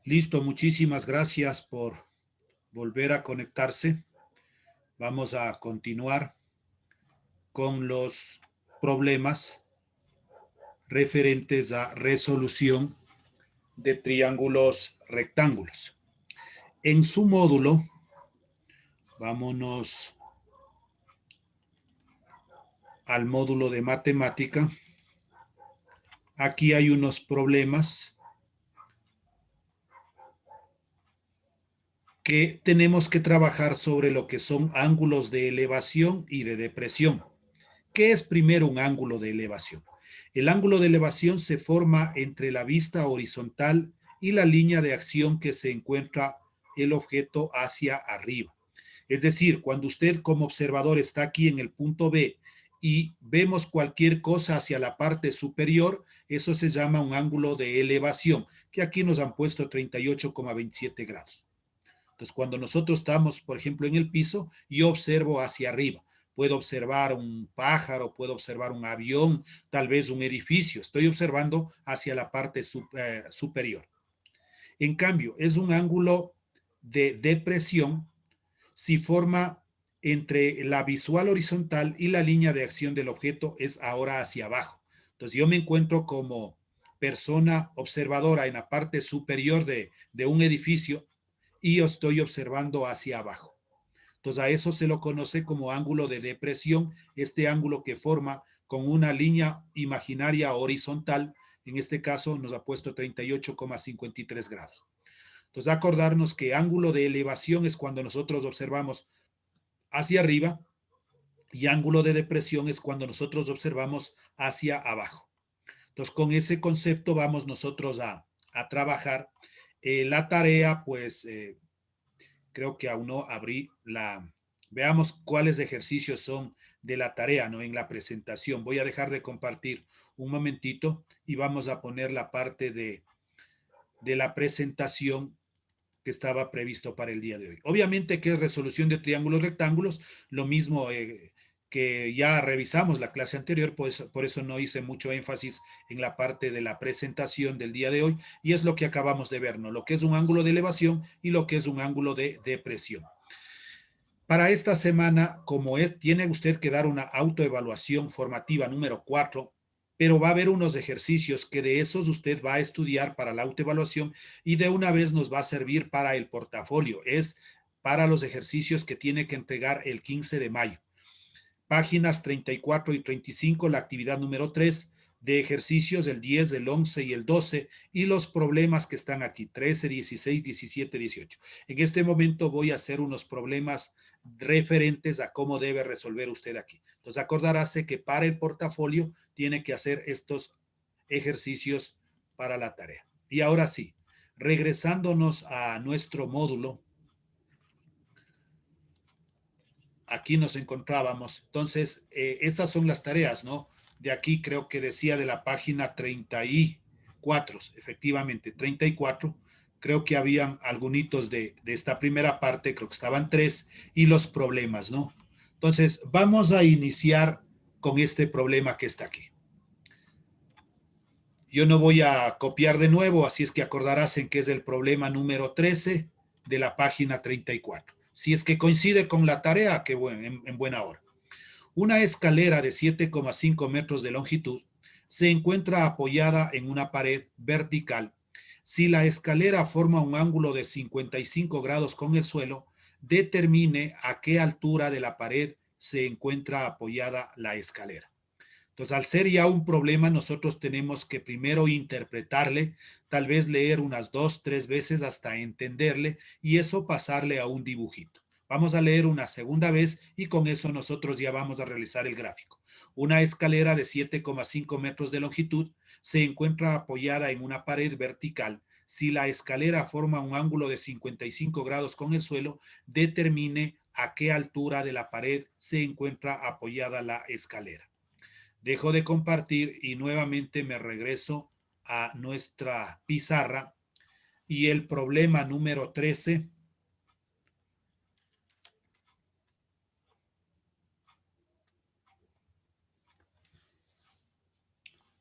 Listo, muchísimas gracias por volver a conectarse. Vamos a continuar con los problemas referentes a resolución de triángulos rectángulos. En su módulo, vámonos al módulo de matemática. Aquí hay unos problemas que tenemos que trabajar sobre lo que son ángulos de elevación y de depresión. ¿Qué es primero un ángulo de elevación? El ángulo de elevación se forma entre la vista horizontal y la línea de acción que se encuentra el objeto hacia arriba. Es decir, cuando usted como observador está aquí en el punto B y vemos cualquier cosa hacia la parte superior, eso se llama un ángulo de elevación, que aquí nos han puesto 38,27 grados. Entonces, cuando nosotros estamos, por ejemplo, en el piso, yo observo hacia arriba. Puedo observar un pájaro, puedo observar un avión, tal vez un edificio. Estoy observando hacia la parte superior. En cambio, es un ángulo de depresión si forma entre la visual horizontal y la línea de acción del objeto es ahora hacia abajo. Entonces, yo me encuentro como persona observadora en la parte superior de un edificio y yo estoy observando hacia abajo. Entonces a eso se lo conoce como ángulo de depresión, este ángulo que forma con una línea imaginaria horizontal, en este caso nos ha puesto 38,53 grados. Entonces acordarnos que ángulo de elevación es cuando nosotros observamos hacia arriba y ángulo de depresión es cuando nosotros observamos hacia abajo. Entonces con ese concepto vamos nosotros a trabajar. La tarea, pues creo que aún no abrí la... Veamos cuáles ejercicios son de la tarea, ¿no? En la presentación. Voy a dejar de compartir un momentito y vamos a poner la parte de la presentación que estaba previsto para el día de hoy. Obviamente que es resolución de triángulos rectángulos, lo mismo que ya revisamos la clase anterior, pues por eso no hice mucho énfasis en la parte de la presentación del día de hoy, y es lo que acabamos de ver, ¿no? Lo que es un ángulo de elevación y lo que es un ángulo de depresión. Para esta semana, como es, tiene usted que dar una autoevaluación formativa número 4, pero va a haber unos ejercicios que de esos usted va a estudiar para la autoevaluación y de una vez nos va a servir para el portafolio. Es para los ejercicios que tiene que entregar el 15 de mayo. Páginas 34 y 35, la actividad número 3 de ejercicios, el 10, el 11 y el 12, y los problemas que están aquí, 13, 16, 17, 18. En este momento voy a hacer unos problemas referentes a cómo debe resolver usted aquí. Entonces, acordaráse que para el portafolio tiene que hacer estos ejercicios para la tarea. Y ahora sí, regresándonos a nuestro módulo, aquí nos encontrábamos. Entonces, estas son las tareas, ¿no? De aquí creo que decía de la página 34, efectivamente, 34. Creo que habían algunos de esta primera parte, creo que estaban tres, y los problemas, ¿no? Entonces, vamos a iniciar con este problema que está aquí. Yo no voy a copiar de nuevo, así es que acordarás en que es el problema número 13 de la página 34. Si es que coincide con la tarea, que bueno, en buena hora. Una escalera de 7,5 metros de longitud se encuentra apoyada en una pared vertical. Si la escalera forma un ángulo de 55 grados con el suelo, determine a qué altura de la pared se encuentra apoyada la escalera. Entonces, al ser ya un problema, nosotros tenemos que primero interpretarle, tal vez leer unas 2, 3 veces hasta entenderle y eso pasarle a un dibujito. Vamos a leer una segunda vez y con eso nosotros ya vamos a realizar el gráfico. Una escalera de 7,5 metros de longitud se encuentra apoyada en una pared vertical. Si la escalera forma un ángulo de 55 grados con el suelo, determine a qué altura de la pared se encuentra apoyada la escalera. Dejo de compartir y nuevamente me regreso a nuestra pizarra y el problema número 13.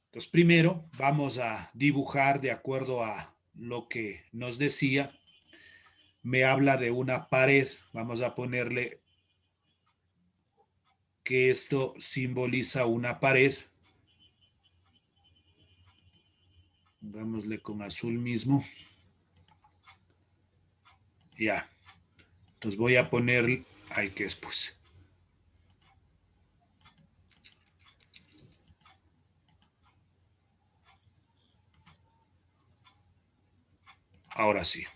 Entonces, primero vamos a dibujar de acuerdo a lo que nos decía, me habla de una pared. Vamos a ponerle que esto simboliza una pared. Pongámosle con azul mismo. Ya. Entonces voy a poner, ahí que es pues. Ahora sí.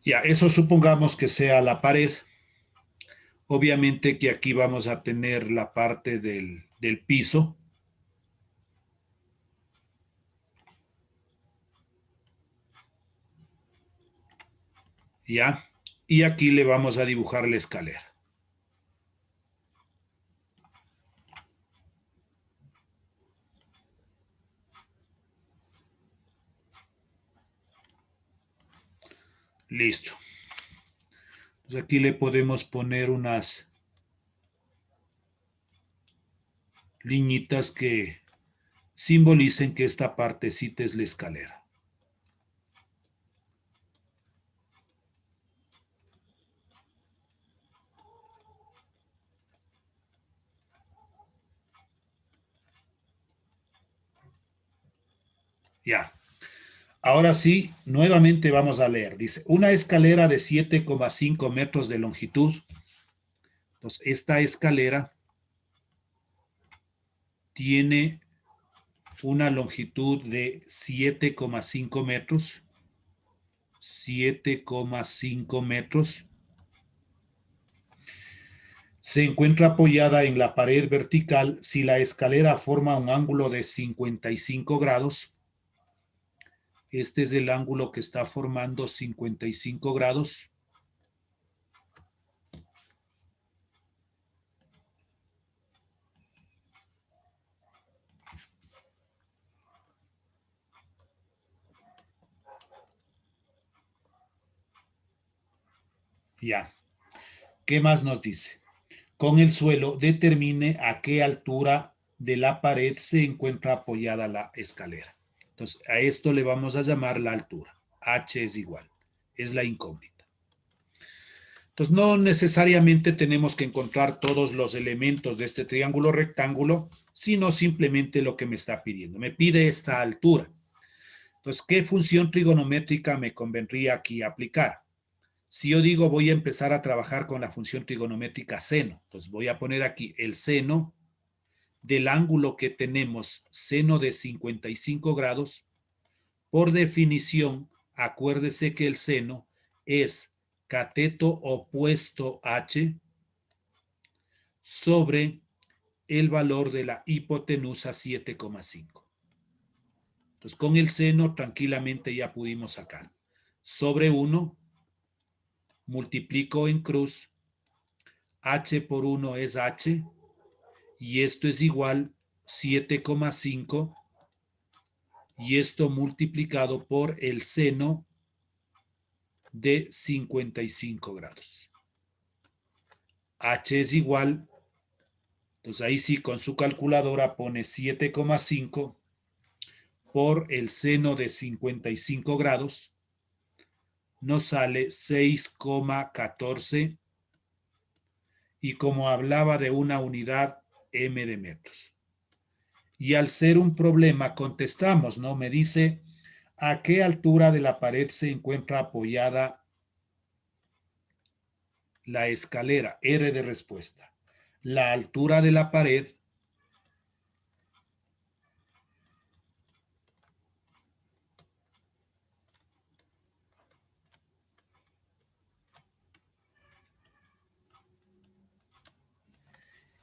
Ya, eso supongamos que sea la pared. Obviamente que aquí vamos a tener la parte del piso. Ya. Y aquí le vamos a dibujar la escalera. Listo. Entonces aquí le podemos poner unas liñitas que simbolicen que esta partecita es la escalera. Ya. Ahora sí, nuevamente vamos a leer. Dice, una escalera de 7,5 metros de longitud. Entonces, esta escalera tiene una longitud de 7,5 metros. 7,5 metros. Se encuentra apoyada en la pared vertical si la escalera forma un ángulo de 55 grados. Este es el ángulo que está formando 55 grados. Ya. ¿Qué más nos dice? Con el suelo determine a qué altura de la pared se encuentra apoyada la escalera. Entonces, a esto le vamos a llamar la altura. H es igual. Es la incógnita. Entonces, no necesariamente tenemos que encontrar todos los elementos de este triángulo rectángulo, sino simplemente lo que me está pidiendo. Me pide esta altura. Entonces, ¿qué función trigonométrica me convendría aquí aplicar? Si yo digo voy a empezar a trabajar con la función trigonométrica seno, entonces voy a poner aquí el seno del ángulo que tenemos, seno de 55 grados. Por definición, acuérdese que el seno es cateto opuesto h sobre el valor de la hipotenusa 7,5. Entonces, con el seno tranquilamente ya pudimos sacar. Sobre 1, multiplico en cruz, h por 1 es h, y esto es igual 7,5, y esto multiplicado por el seno de 55 grados. H es igual, entonces ahí sí con su calculadora pone 7,5 por el seno de 55 grados, nos sale 6,14, y como hablaba de una unidad m de metros. Y al ser un problema contestamos, ¿no? Me dice a qué altura de la pared se encuentra apoyada la escalera. R de respuesta. La altura de la pared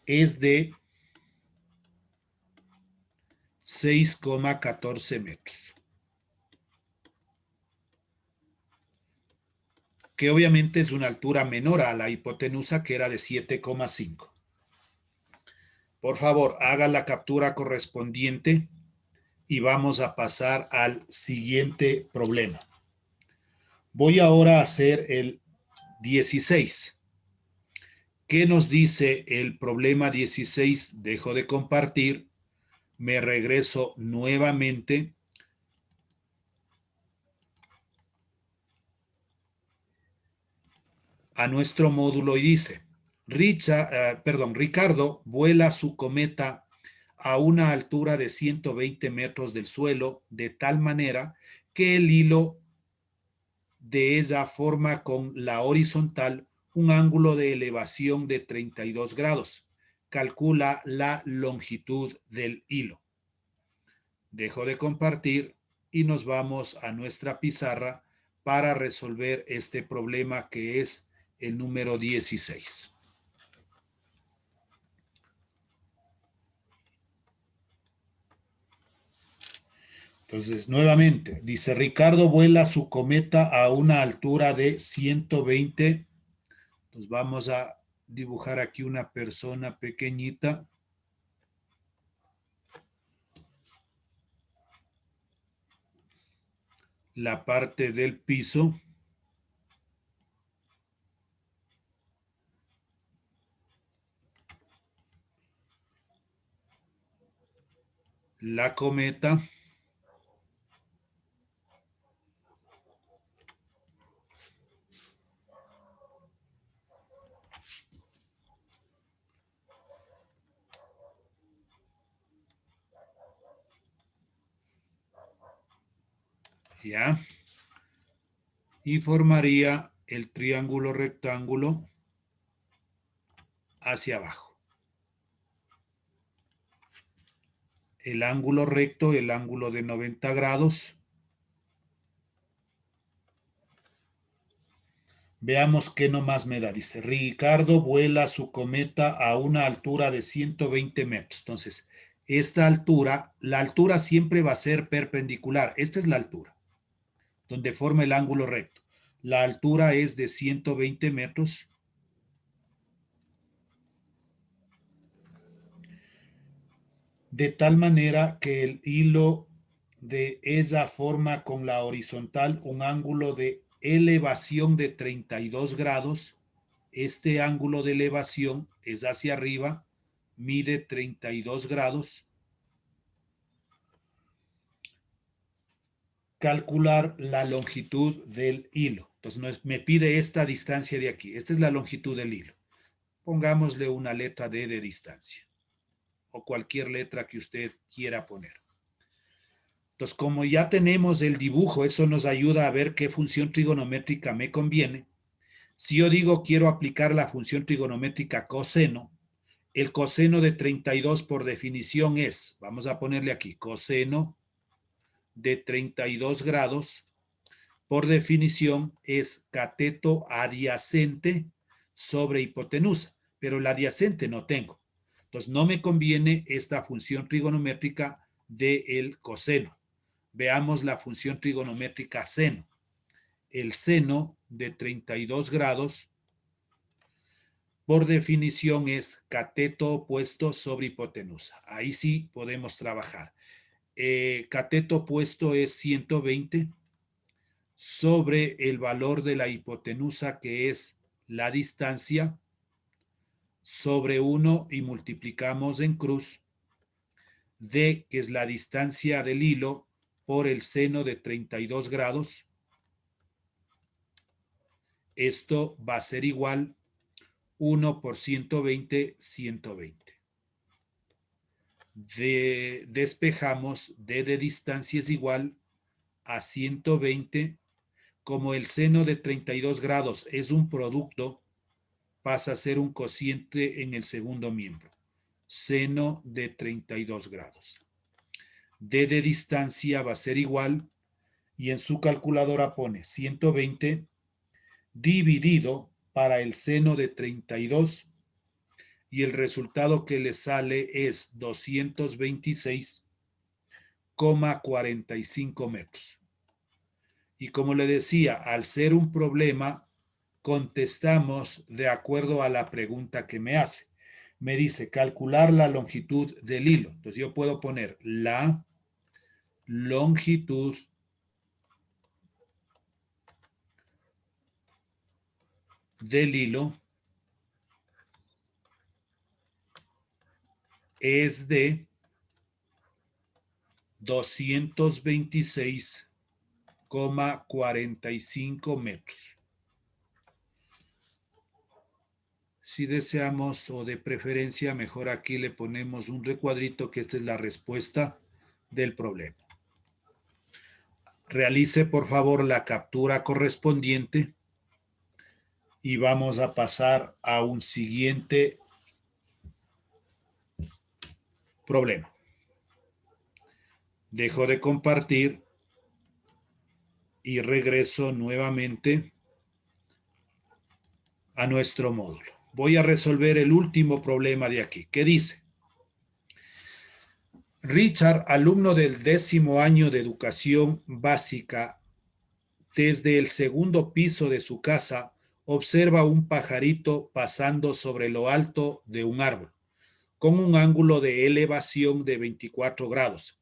es de 6,14 metros. que obviamente es una altura menor a la hipotenusa, que era de 7,5. Por favor, haga la captura correspondiente y vamos a pasar al siguiente problema. Voy ahora a hacer el 16. ¿Qué nos dice el problema 16? Dejo de compartir, me regreso nuevamente a nuestro módulo y dice, Ricardo vuela su cometa a una altura de 120 metros del suelo de tal manera que el hilo de ella forma con la horizontal un ángulo de elevación de 32 grados. Calcula la longitud del hilo. Dejo de compartir y nos vamos a nuestra pizarra para resolver este problema que es el número 16. Entonces, nuevamente, dice Ricardo vuela su cometa a una altura de 120. Entonces, vamos a dibujar aquí una persona pequeñita. La parte del piso. La cometa. ¿Ya? Y formaría el triángulo rectángulo hacia abajo. El ángulo recto, el ángulo de 90 grados. Veamos qué nomás me da. Dice, Ricardo vuela su cometa a una altura de 120 metros. Entonces, esta altura, la altura siempre va a ser perpendicular. Esta es la altura, donde forma el ángulo recto. La altura es de 120 metros. De tal manera que el hilo de ella forma con la horizontal un ángulo de elevación de 32 grados. Este ángulo de elevación es hacia arriba, mide 32 grados. Calcular la longitud del hilo. Entonces me pide esta distancia de aquí. Esta es la longitud del hilo. Pongámosle una letra D de distancia o cualquier letra que usted quiera poner. Entonces, como ya tenemos el dibujo, eso nos ayuda a ver qué función trigonométrica me conviene. Si yo digo quiero aplicar la función trigonométrica coseno, el coseno de 32 por definición es, vamos a ponerle aquí, coseno de 32 grados, por definición es cateto adyacente sobre hipotenusa, pero el adyacente no tengo. Entonces no me conviene esta función trigonométrica del coseno. Veamos la función trigonométrica seno. El seno de 32 grados, por definición, es cateto opuesto sobre hipotenusa. Ahí sí podemos trabajar. Cateto opuesto es 120 sobre el valor de la hipotenusa, que es la distancia, sobre 1 y multiplicamos en cruz, D, que es la distancia del hilo, por el seno de 32 grados. Esto va a ser igual 1 por 120, 120. Despejamos, D de distancia es igual a 120. Como el seno de 32 grados es un producto, pasa a ser un cociente en el segundo miembro. Seno de 32 grados. D de distancia va a ser igual, y en su calculadora pone 120 dividido para el seno de 32, y el resultado que le sale es 226,45 metros. Y como le decía, al ser un problema contestamos de acuerdo a la pregunta que me hace. Me dice calcular la longitud del hilo. Entonces yo puedo poner la longitud del hilo es de 226,45 metros. Si deseamos o de preferencia, mejor aquí le ponemos un recuadrito que esta es la respuesta del problema. Realice por favor la captura correspondiente y vamos a pasar a un siguiente problema. Dejo de compartir y regreso nuevamente a nuestro módulo. Voy a resolver el último problema de aquí. ¿Qué dice? Richard, alumno del 10º año de educación básica, desde el segundo piso de su casa, observa un pajarito pasando sobre lo alto de un árbol, con un ángulo de elevación de 24 grados.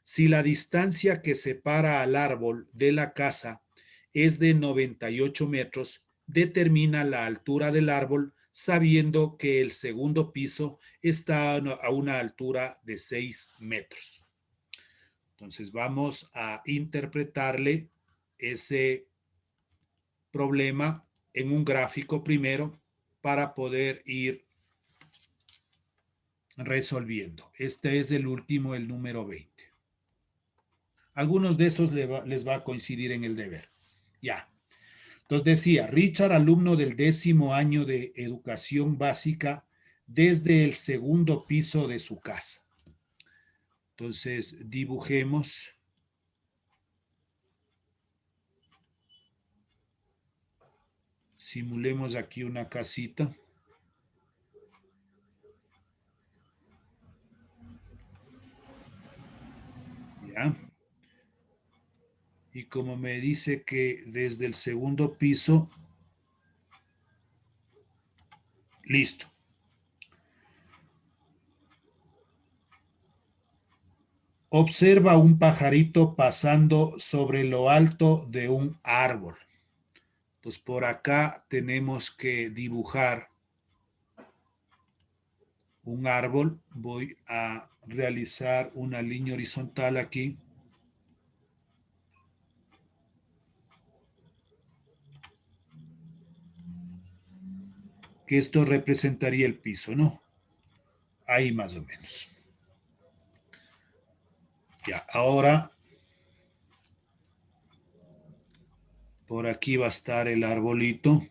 Si la distancia que separa al árbol de la casa es de 98 metros, determina la altura del árbol sabiendo que el segundo piso está a una altura de 6 metros. Entonces vamos a interpretarle ese problema en un gráfico primero para poder ir resolviendo. Este es el último, el número 20. Algunos de estos les va a coincidir en el deber. Ya. Entonces decía, Richard, alumno del 10º año de educación básica, desde el segundo piso de su casa. Entonces dibujemos. Simulemos aquí una casita. Ya. Y como me dice que desde el segundo piso, listo. Observa un pajarito pasando sobre lo alto de un árbol. Entonces por acá tenemos que dibujar un árbol. Voy a realizar una línea horizontal aquí. Que esto representaría el piso, ¿no? Ahí más o menos. Ya, ahora por aquí va a estar el arbolito.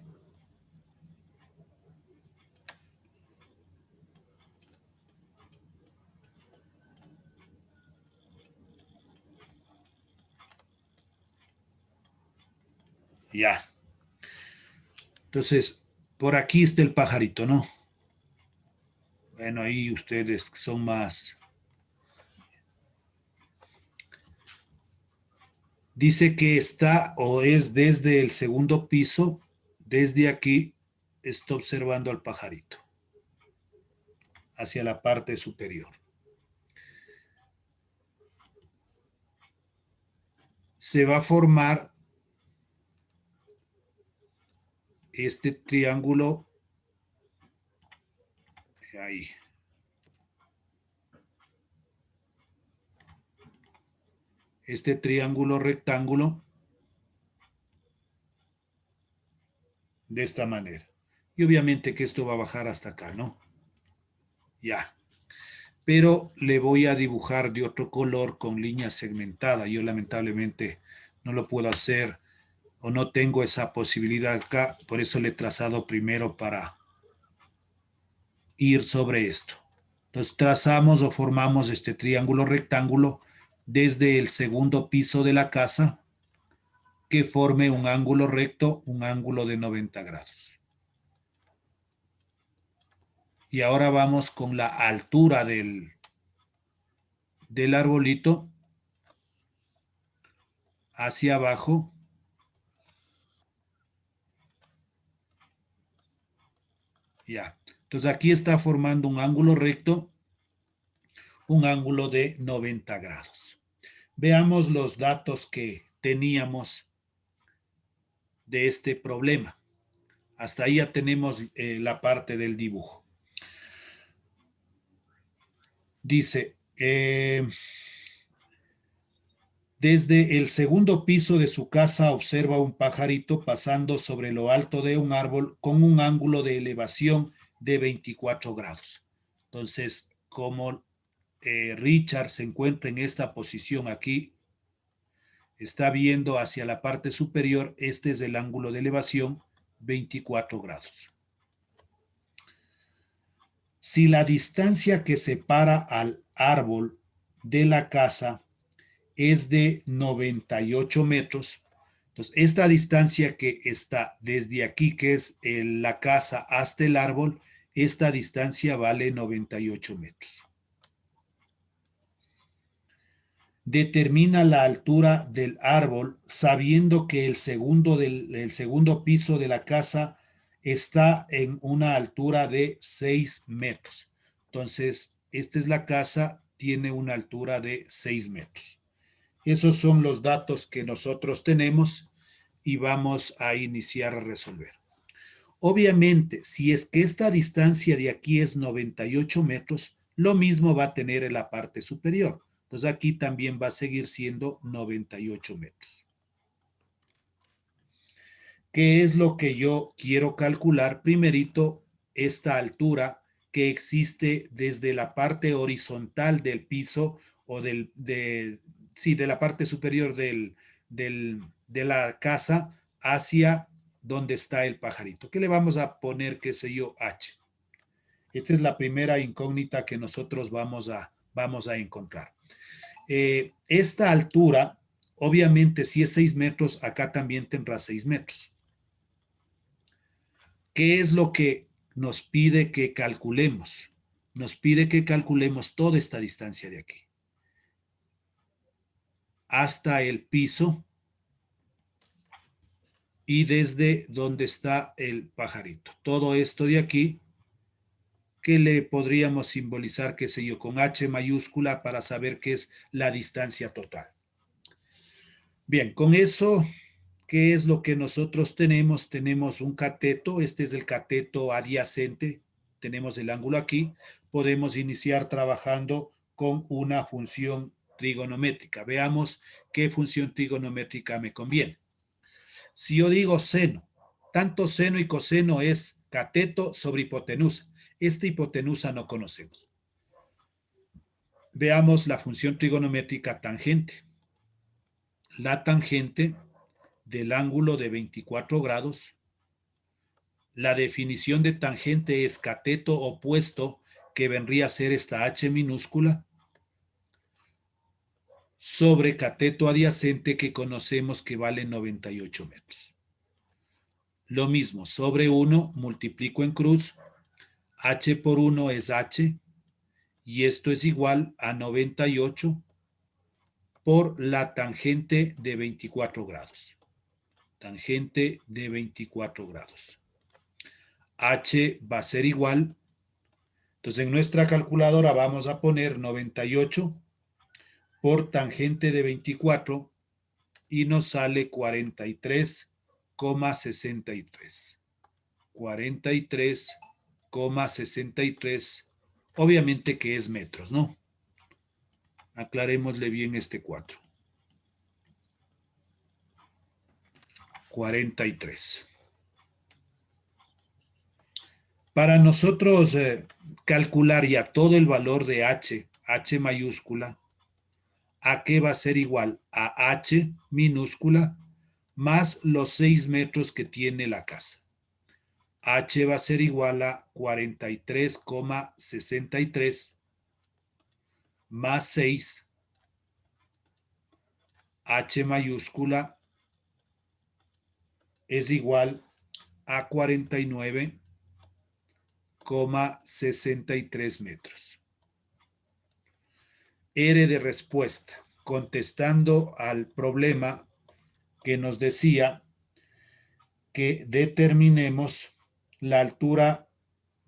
Ya. Entonces, por aquí está el pajarito, ¿no? Bueno, ahí ustedes son más. Dice que está o es desde el segundo piso, desde aquí está observando al pajarito hacia la parte superior. Se va a formar este triángulo ahí. Este triángulo rectángulo de esta manera. Y obviamente que esto va a bajar hasta acá, ¿no? Ya. Pero le voy a dibujar de otro color con línea segmentada. Yo lamentablemente no lo puedo hacer o no tengo esa posibilidad acá, por eso le he trazado primero para ir sobre esto. Entonces trazamos o formamos este triángulo rectángulo desde el segundo piso de la casa que forme un ángulo recto, un ángulo de 90 grados. Y ahora vamos con la altura del arbolito hacia abajo. Ya. Entonces aquí está formando un ángulo recto, un ángulo de 90 grados. Veamos los datos que teníamos de este problema. Hasta ahí ya tenemos la parte del dibujo. Dice, desde el segundo piso de su casa observa un pajarito pasando sobre lo alto de un árbol con un ángulo de elevación de 24 grados. Entonces, como Richard se encuentra en esta posición aquí, está viendo hacia la parte superior, este es el ángulo de elevación, 24 grados. Si la distancia que separa al árbol de la casa es de 98 metros, entonces esta distancia que está desde aquí, que es la casa hasta el árbol, esta distancia vale 98 metros. Determina la altura del árbol sabiendo que el segundo piso de la casa está en una altura de 6 metros. Entonces, esta es la casa, tiene una altura de 6 metros. Esos son los datos que nosotros tenemos y vamos a iniciar a resolver. Obviamente, si es que esta distancia de aquí es 98 metros, lo mismo va a tener en la parte superior. Entonces aquí también va a seguir siendo 98 metros. ¿Qué es lo que yo quiero calcular? Primerito, esta altura que existe desde la parte horizontal del piso o de la parte superior de la casa hacia donde está el pajarito. ¿Qué le vamos a poner, qué sé yo, H? Esta es la primera incógnita que nosotros vamos a encontrar. Esta altura, obviamente, si es 6 metros, acá también tendrá 6 metros. ¿Qué es lo que nos pide que calculemos? Nos pide que calculemos toda esta distancia de aquí hasta el piso y desde donde está el pajarito. Todo esto de aquí que le podríamos simbolizar, qué sé yo, con H mayúscula para saber qué es la distancia total. Bien, con eso, ¿qué es lo que nosotros tenemos? Tenemos un cateto, este es el cateto adyacente, tenemos el ángulo aquí, podemos iniciar trabajando con una función trigonométrica. Veamos qué función trigonométrica me conviene. Si yo digo seno, tanto seno y coseno es cateto sobre hipotenusa. Esta hipotenusa no conocemos. Veamos la función trigonométrica tangente. La tangente del ángulo de 24 grados. La definición de tangente es cateto opuesto, que vendría a ser esta H minúscula, sobre cateto adyacente, que conocemos que vale 98 metros. Lo mismo, sobre 1 multiplico en cruz, H por 1 es H, y esto es igual a 98 por la tangente de 24 grados. Tangente de 24 grados. H va a ser igual. Entonces en nuestra calculadora vamos a poner 98 por tangente de 24 y nos sale 43,63. 43,63, obviamente que es metros, ¿no? Aclarémosle bien este 4. 43. Para nosotros calcular ya todo el valor de H, H mayúscula, ¿a qué va a ser igual? A H minúscula más los 6 metros que tiene la casa. H va a ser igual a 43,63 más 6. H mayúscula es igual a 49,63 metros. R de respuesta, contestando al problema que nos decía que determinemos la altura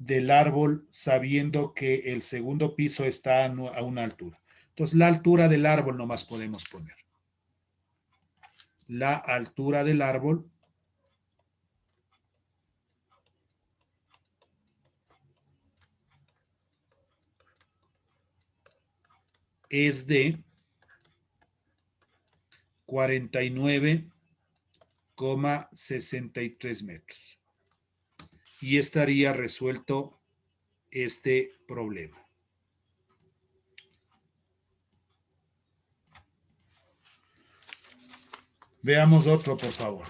del árbol sabiendo que el segundo piso está a una altura. Entonces, la altura del árbol nomás podemos poner. La altura del árbol es de 49,63 metros. Y estaría resuelto este problema. Veamos otro, por favor.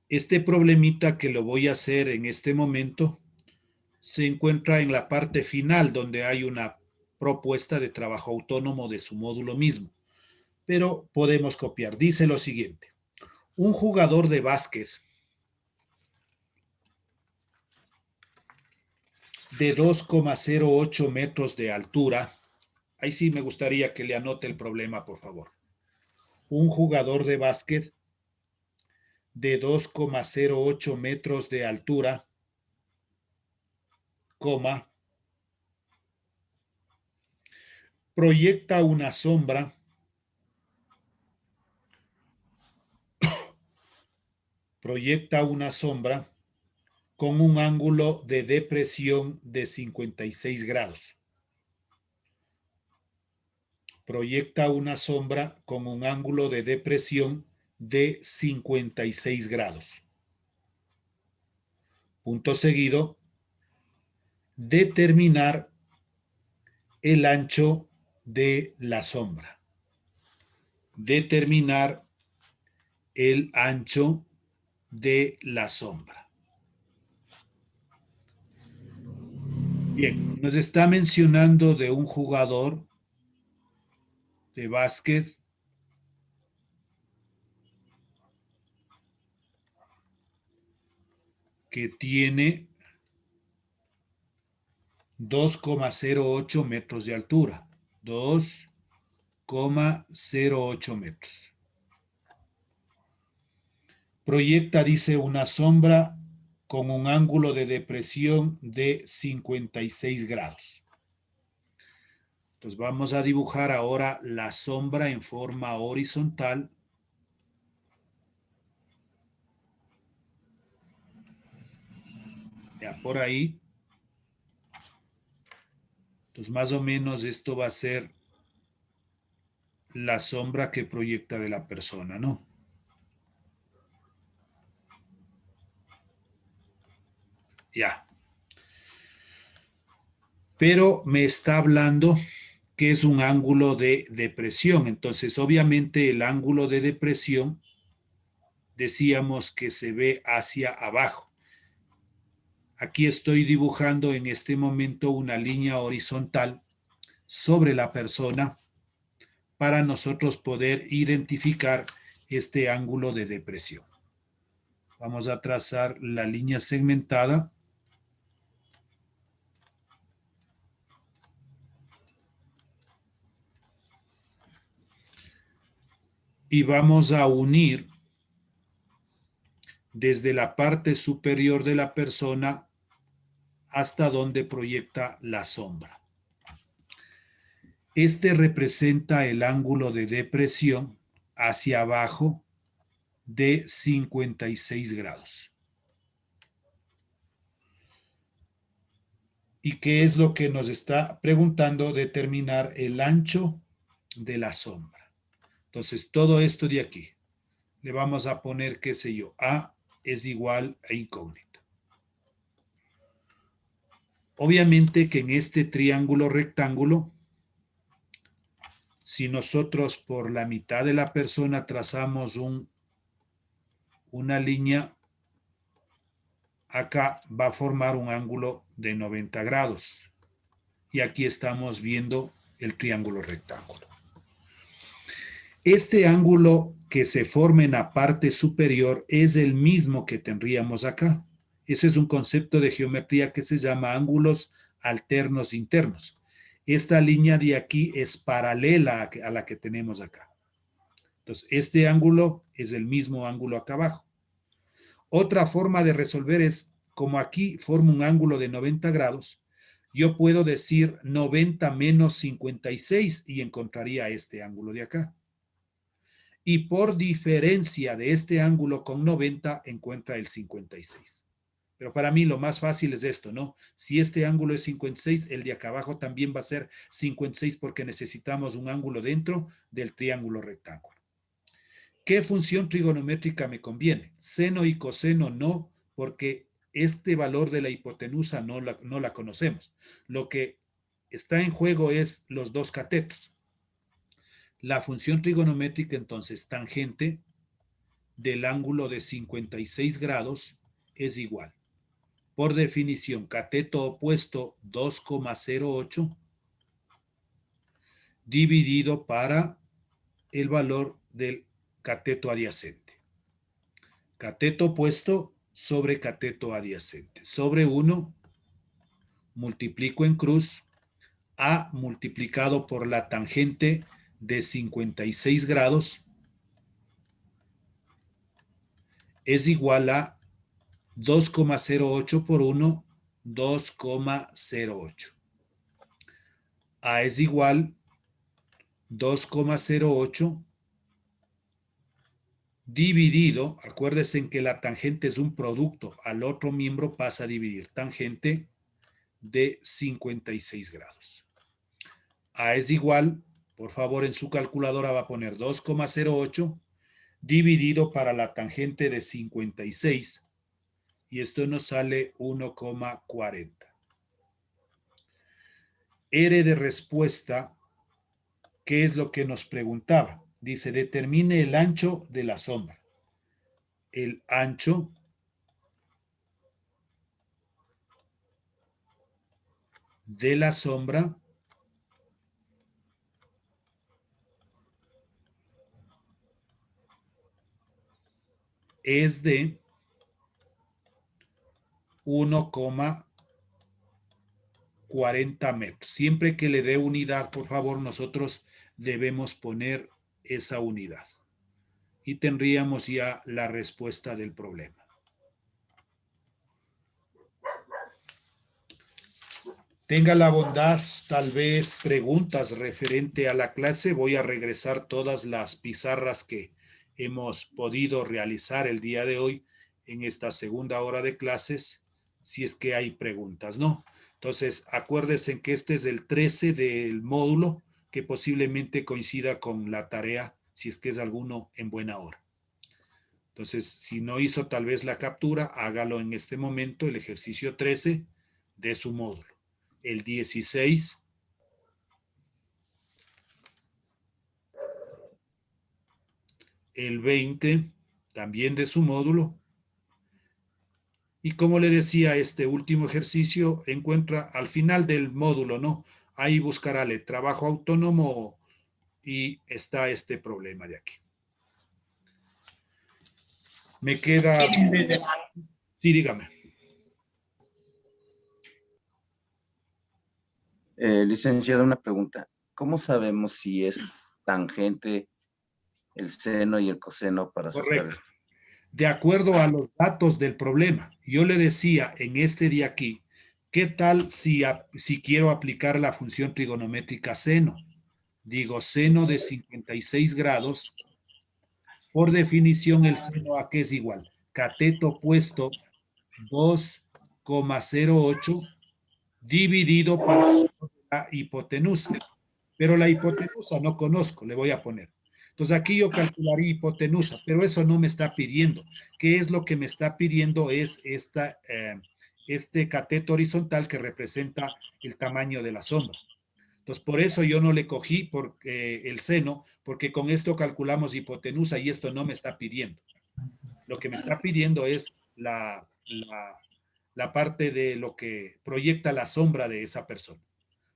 Este problemita que lo voy a hacer en este momento se encuentra en la parte final donde hay una propuesta de trabajo autónomo de su módulo mismo, pero podemos copiar. Dice lo siguiente: un jugador de básquet de 2,08 metros de altura, ahí sí me gustaría que le anote el problema, por favor. Un jugador de básquet de 2,08 metros de altura, coma, proyecta una sombra con un ángulo de depresión de 56 grados. Proyecta una sombra con un ángulo de depresión de 56 grados. Punto seguido, determinar el ancho de la sombra. Determinar el ancho de la sombra. Bien, nos está mencionando de un jugador de básquet que tiene 2,08 metros de altura. 2,08 metros. Proyecta, dice, una sombra con un ángulo de depresión de 56 grados. Entonces vamos a dibujar ahora la sombra en forma horizontal. Ya por ahí. Entonces más o menos esto va a ser la sombra que proyecta de la persona, ¿no? Ya. Pero me está hablando que es un ángulo de depresión. Entonces, obviamente, el ángulo de depresión decíamos que se ve hacia abajo. Aquí estoy dibujando en este momento una línea horizontal sobre la persona para nosotros poder identificar este ángulo de depresión. Vamos a trazar la línea segmentada. Y vamos a unir desde la parte superior de la persona hasta donde proyecta la sombra. Este representa el ángulo de depresión hacia abajo de 56 grados. ¿Y qué es lo que nos está preguntando? Determinar el ancho de la sombra. Entonces, todo esto de aquí, le vamos a poner, qué sé yo, A es igual a incógnita. Obviamente que en este triángulo rectángulo, si nosotros por la mitad de la persona trazamos una línea, acá va a formar un ángulo de 90 grados. Y aquí estamos viendo el triángulo rectángulo. Este ángulo que se forma en la parte superior es el mismo que tendríamos acá. Eso es un concepto de geometría que se llama ángulos alternos internos. Esta línea de aquí es paralela a la que tenemos acá. Entonces, este ángulo es el mismo ángulo acá abajo. Otra forma de resolver es, como aquí forma un ángulo de 90 grados, yo puedo decir 90 menos 56 y encontraría este ángulo de acá. Y por diferencia de este ángulo con 90, encuentra el 56. Pero para mí lo más fácil es esto, ¿no? Si este ángulo es 56, el de acá abajo también va a ser 56 porque necesitamos un ángulo dentro del triángulo rectángulo. ¿Qué función trigonométrica me conviene? Seno y coseno no, porque este valor de la hipotenusa no la conocemos. Lo que está en juego es los dos catetos. La función trigonométrica, entonces, tangente del ángulo de 56 grados es igual. Por definición, cateto opuesto 2,08 dividido para el valor del cateto adyacente. Cateto opuesto sobre cateto adyacente. Sobre 1 multiplico en cruz a multiplicado por la tangente de 56 grados es igual a 2,08 por 1, 2,08. A es igual 2,08 dividido, acuérdense en que la tangente es un producto, al otro miembro pasa a dividir, tangente de 56 grados. A es igual, por favor en su calculadora va a poner 2,08 dividido para la tangente de 56 y esto nos sale 1,40. R de respuesta, ¿qué es lo que nos preguntaba? Dice, determine el ancho de la sombra. El ancho de la sombra es de 1,40 metros. Siempre que le dé unidad, por favor, nosotros debemos poner esa unidad. Y tendríamos ya la respuesta del problema. Tenga la bondad, tal vez preguntas referente a la clase. Voy a regresar todas las pizarras que hemos podido realizar el día de hoy en esta segunda hora de clases, si es que hay preguntas, ¿no? Entonces, acuérdense que este es el 13 del módulo, que posiblemente coincida con la tarea, si es que es alguno en buena hora. Entonces, si no hizo tal vez la captura, hágalo en este momento, el ejercicio 13 de su módulo. El 16, el 20, también de su módulo. Y como le decía, este último ejercicio encuentra al final del módulo, ¿no? Ahí buscará el trabajo autónomo y está este problema de aquí. Me queda... Sí, dígame. Licenciado, una pregunta. ¿Cómo sabemos si es tangente el seno y el coseno para sacar Correcto. esto? De acuerdo a los datos del problema. Yo le decía en este de aquí, ¿qué tal si quiero aplicar la función trigonométrica seno? Digo, seno de 56 grados. Por definición, el seno a qué es igual. Cateto opuesto 2,08 dividido para la hipotenusa. Pero la hipotenusa no conozco, le voy a poner. Entonces aquí yo calcularía hipotenusa, pero eso no me está pidiendo. ¿Qué es lo que me está pidiendo? Es este cateto horizontal que representa el tamaño de la sombra. Entonces, por eso yo no le cogí el seno, porque con esto calculamos hipotenusa y esto no me está pidiendo. Lo que me está pidiendo es la parte de lo que proyecta la sombra de esa persona.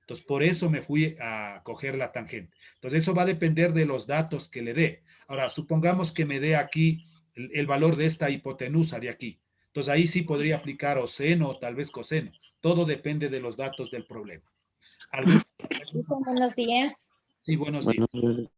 Entonces, por eso me fui a coger la tangente. Entonces, eso va a depender de los datos que le dé. Ahora, supongamos que me dé aquí el valor de esta hipotenusa de aquí. Entonces, ahí sí podría aplicar o seno o tal vez coseno. Todo depende de los datos del problema. Buenos días. Sí, buenos días.